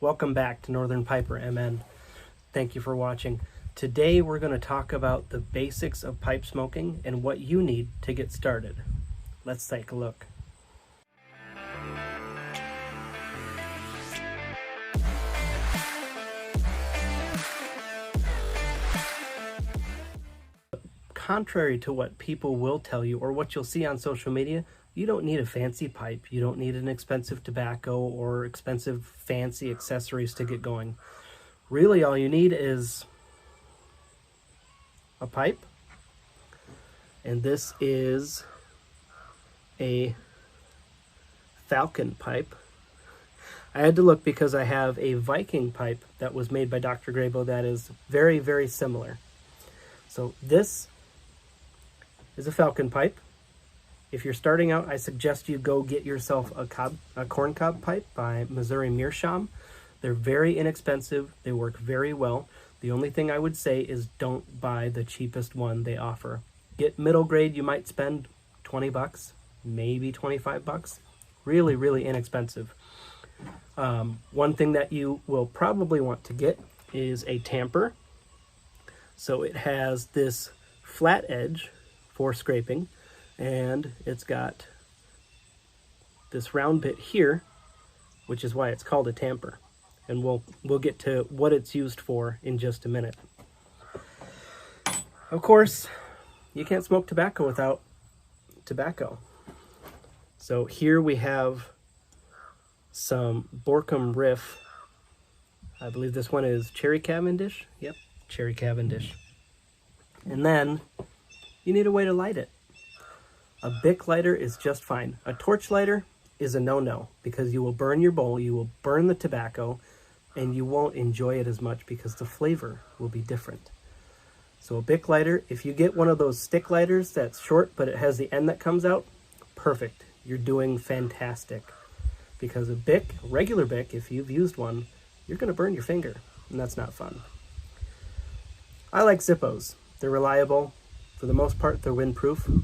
Welcome back to Northern Piper MN. Thank you for watching. Today we're going to talk about the basics of pipe smoking and what you need to get started. Let's take a look. Contrary to what people will tell you or what you'll see on social media, you don't need a fancy pipe. You don't need an expensive tobacco or expensive fancy accessories to get going. Really, all you need is a pipe. And this is a Falcon pipe. I had to look because I have a Viking pipe that was made by Dr. Grabo that is very, very similar. So this is a Falcon pipe. If you're starting out, I suggest you go get yourself a corncob pipe by Missouri Meerschaum. They're very inexpensive. They work very well. The only thing I would say is don't buy the cheapest one they offer. Get middle grade. You might spend 20 bucks, maybe 25 bucks. Really, really inexpensive. One thing that you will probably want to get is a tamper. So it has this flat edge for scraping, and it's got this round bit here, which is why it's called a tamper. And we'll get to what it's used for in just a minute. Of course, you can't smoke tobacco without tobacco. So here we have some Borkum Riff. I believe this one is Cherry Cavendish. Yep, Cherry Cavendish. And then you need a way to light it. A Bic lighter is just fine. A torch lighter is a no-no because you will burn your bowl, you will burn the tobacco, and you won't enjoy it as much because the flavor will be different. So a Bic lighter, if you get one of those stick lighters that's short but it has the end that comes out, perfect. You're doing fantastic. Because a Bic, regular Bic, if you've used one, you're going to burn your finger, and that's not fun. I like Zippos. They're reliable. For the most part, they're windproof,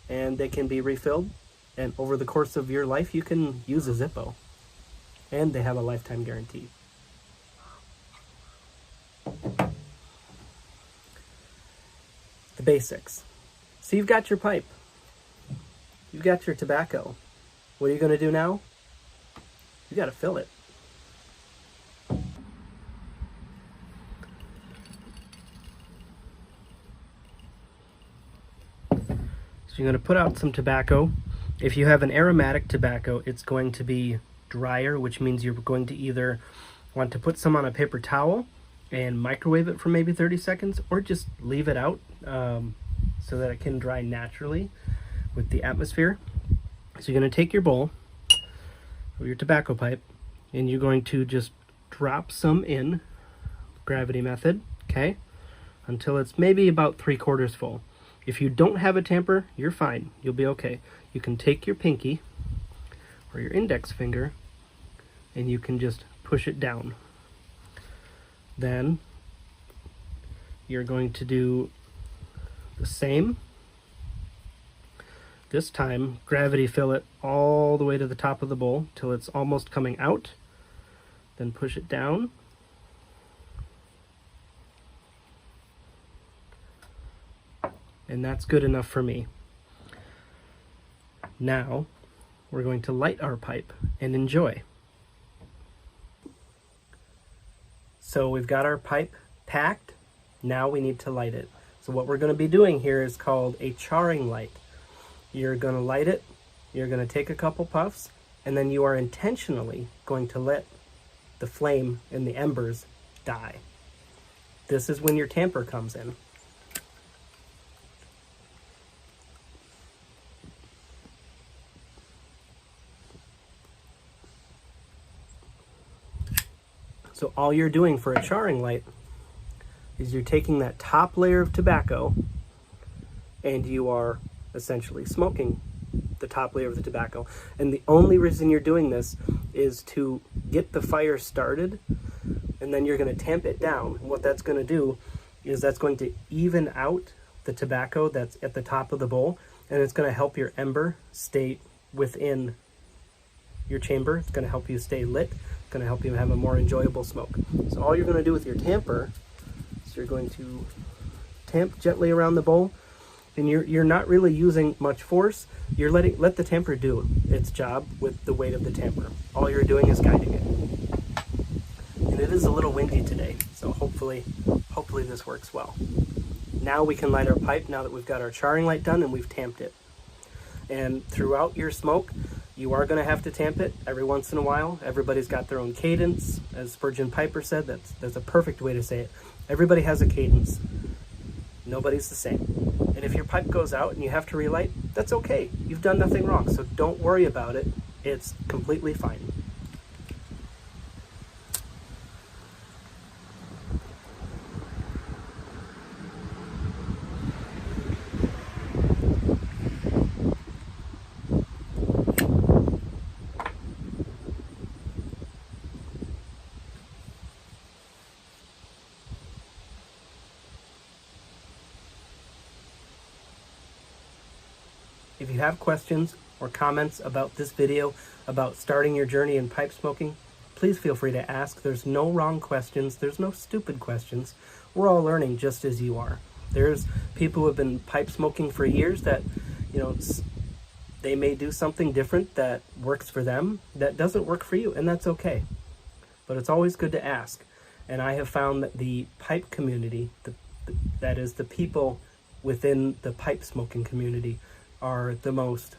and they can be refilled. And over the course of your life, you can use a Zippo. And they have a lifetime guarantee. The basics. So you've got your pipe. You've got your tobacco. What are you going to do now? You got to fill it. So you're going to put out some tobacco. If you have an aromatic tobacco, it's going to be drier, which means you're going to either want to put some on a paper towel and microwave it for maybe 30 seconds, or just leave it out so that it can dry naturally with the atmosphere. So you're going to take your bowl or your tobacco pipe, and you're going to just drop some in, gravity method, okay, until it's maybe about 3/4 full. If you don't have a tamper, you're fine. You'll be okay. You can take your pinky or your index finger and you can just push it down. Then you're going to do the same. This time, gravity fill it all the way to the top of the bowl till it's almost coming out. Then push it down. And that's good enough for me. Now, we're going to light our pipe and enjoy. So we've got our pipe packed. Now we need to light it. So what we're going to be doing here is called a charring light. You're going to light it, you're going to take a couple puffs, and then you are intentionally going to let the flame and the embers die. This is when your tamper comes in. So all you're doing for a charring light is you're taking that top layer of tobacco and you are essentially smoking the top layer of the tobacco. And the only reason you're doing this is to get the fire started, and then you're going to tamp it down. And what that's going to do is that's going to even out the tobacco that's at the top of the bowl, and it's going to help your ember stay within your chamber. It's going to help you stay lit, going to help you have a more enjoyable smoke. So all you're going to do with your tamper is you're going to tamp gently around the bowl, and you're not really using much force. You're let the tamper do its job with the weight of the tamper. All you're doing is guiding it. And it is a little windy today, so hopefully this works well. Now we can light our pipe now that we've got our charring light done and we've tamped it. And throughout your smoke, you are going to have to tamp it every once in a while. Everybody's got their own cadence. As Spurgeon Piper said, that's a perfect way to say it. Everybody has a cadence. Nobody's the same. And if your pipe goes out and you have to relight, that's okay. You've done nothing wrong, so don't worry about it. It's completely fine. If you have questions or comments about this video, about starting your journey in pipe smoking, please feel free to ask. There's no wrong questions. There's no stupid questions. We're all learning just as you are. There's people who have been pipe smoking for years that, they may do something different that works for them that doesn't work for you, and that's okay. But it's always good to ask. And I have found that the pipe community, that is the people within the pipe smoking community, are the most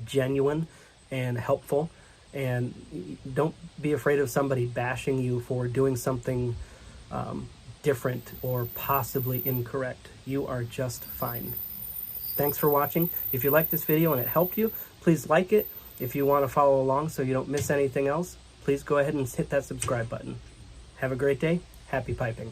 genuine and helpful. And don't be afraid of somebody bashing you for doing something different or possibly incorrect. You are just fine. Thanks for watching. If you liked this video and it helped you, please like it. If you want to follow along so you don't miss anything else, please go ahead and hit that subscribe button. Have a great day. Happy piping.